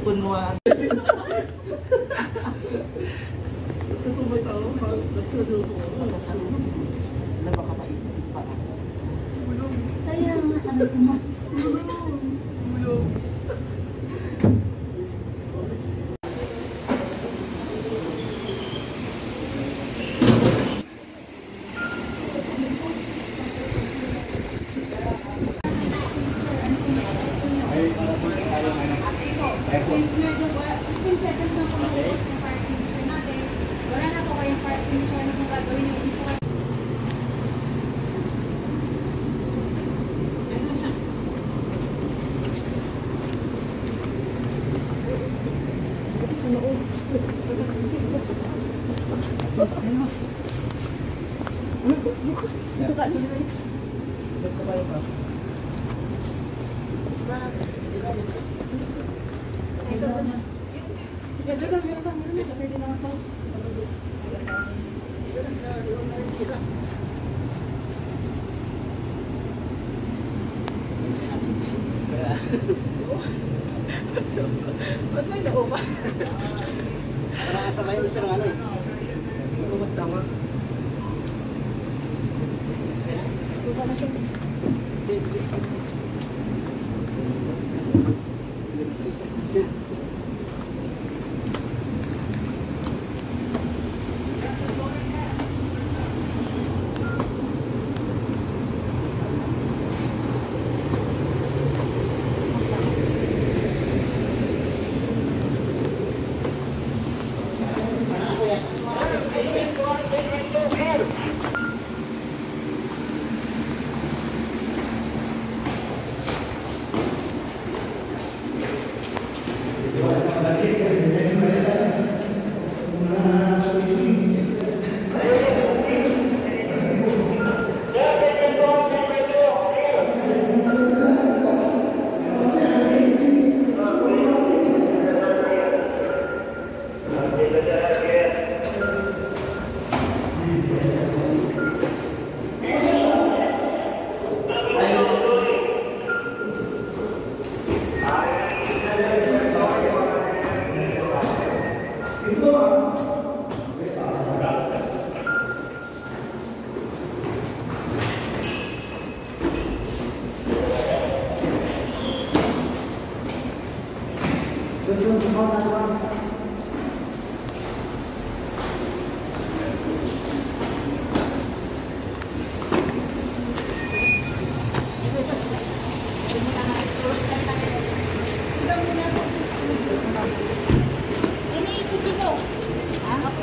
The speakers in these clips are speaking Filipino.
kunwari. Ito ba tao? Nagsasaluto ko. Nagsasaluto. Wala ba ka maipit pa? Kaya nga, ano ko mo? Ba't may naupa? Parang kasabay ni sir ng ano eh. Ikaw tama. Buka na siya.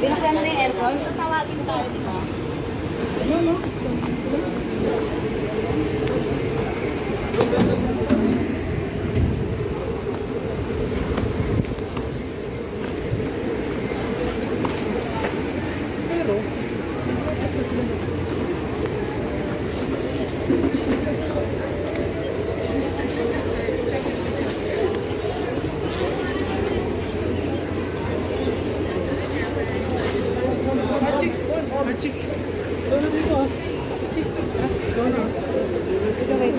Binagyan mo na yung aircon? Tatawagin tayo, di ba? Ano, no? Sige, wait.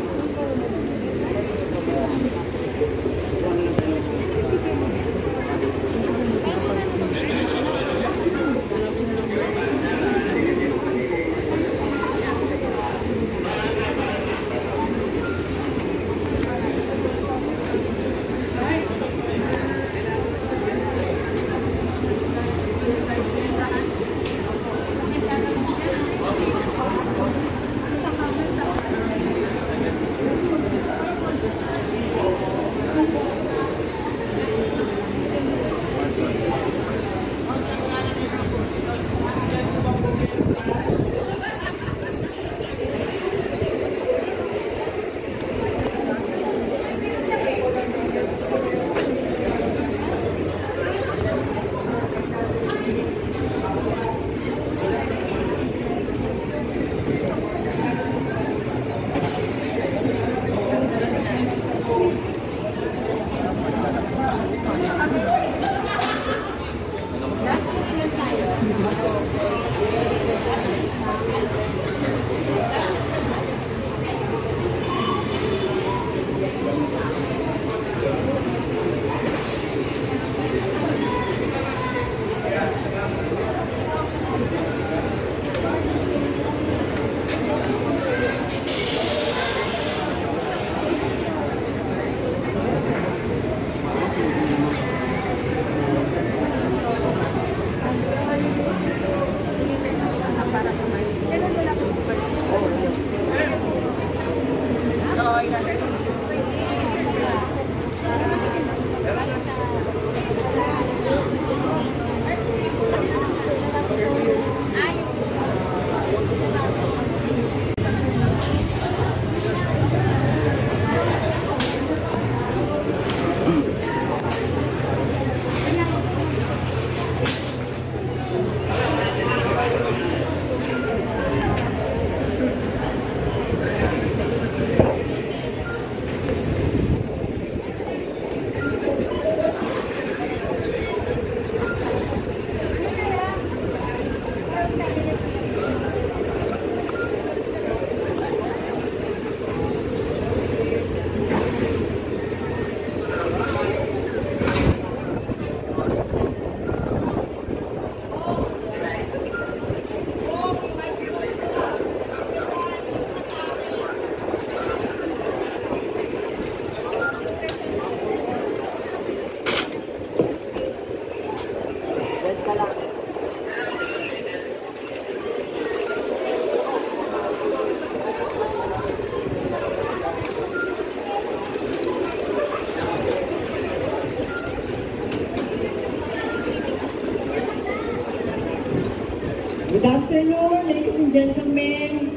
Good afternoon, ladies and gentlemen.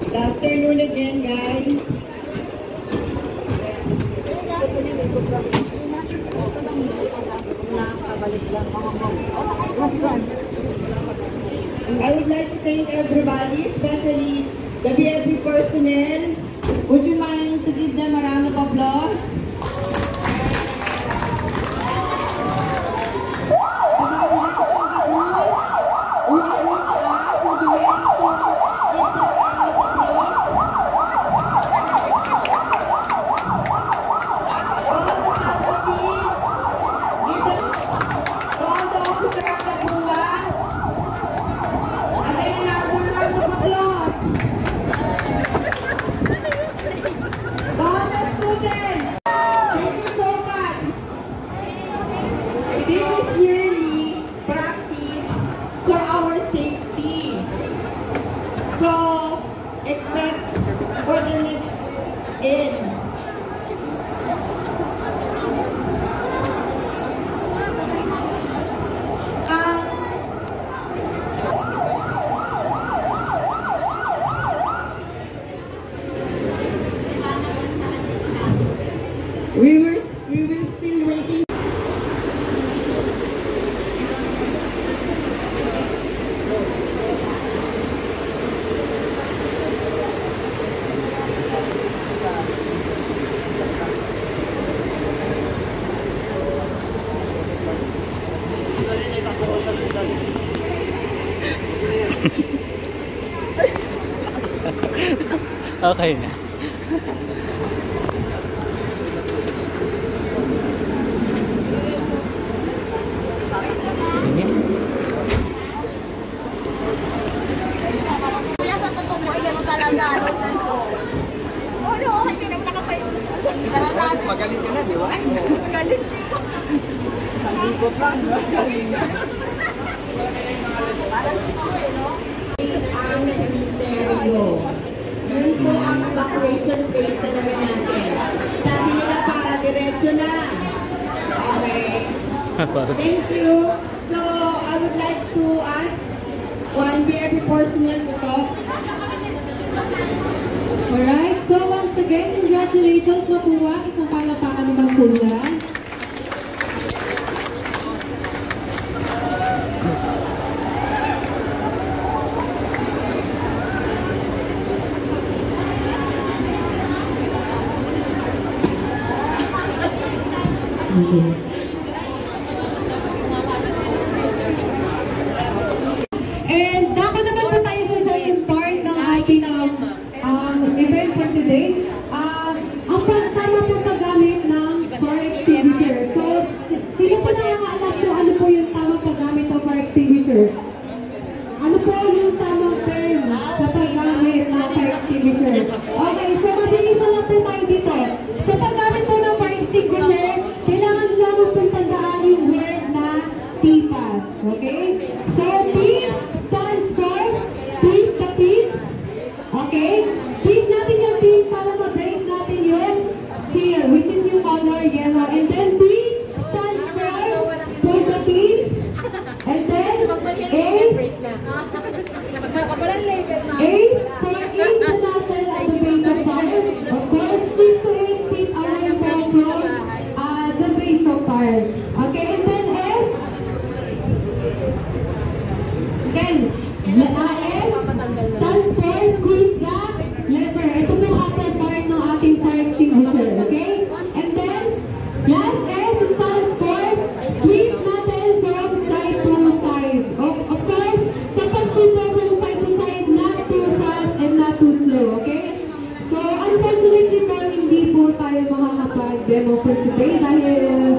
Good afternoon again, guys. I would like to thank everybody, especially the BFP personnel. Would you mind to give them a round of applause? So, expect for the next in. We were still waiting. Okay na. Kaya sa totoo mo, ay talaga. Okay ka naman nakapayo. Magaling ka na, di ba? Galit. Ang ministeryo. Yun po ang evacuation phase talaga natin. Sabi nila para diretso na. Okay. Thank you. So, I would like to ask one BFP personnel to talk. Alright, so once again, congratulations Mapua. Isang palapakan naman po yan. And dako naman po tayo sa second part ng ating event for today. Ang tama po paggamit ng fire extinguisher. So, sino po nakakaalam po ano po yung tamang paggamit ng fire extinguisher? Ano po yung tamang term sa paggamit ng fire extinguisher? Okay, so mabilis na lang po tayo dito. Sa paggamit po ng fire extinguisher, kailangan lamang po tandaan yung word na PFAS. Okay? So, P stands for please the pin. Okay? Please natin yung pin para ma-break natin yung seal, which is yung color yellow. And then P stands for the pin. And then A for in the nozzle at the base of fire. Of course, 6 to 8 feet away from the base of fire. Okay, and then S. Then, S stands for squeeze the lever. Ito po ang upper part ng ating fire extinguisher. Okay? And then, last S stands for sweep natin from side to side. Of course, sa pag-sweep from side to side, not too fast and not too slow. Okay? So, unfortunately po, hindi po tayo makakapag-demo for today dahil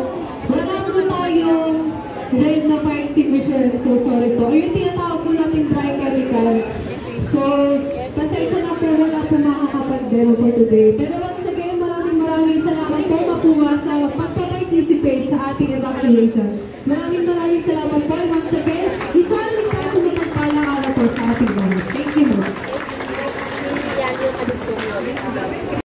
wala po tayong red na fire extinguisher. So, sorry po. Yung tinatawag po natin dry chemicals. So, pasensya na po, wala po makakapag-demo for today. Pero once again, maraming salamat po Mapua sa pagpa-participate sa ating evacuation. Maraming salamat po. Once again, isang kaso na pagpalang araw po sa ating gano'n. Thank you.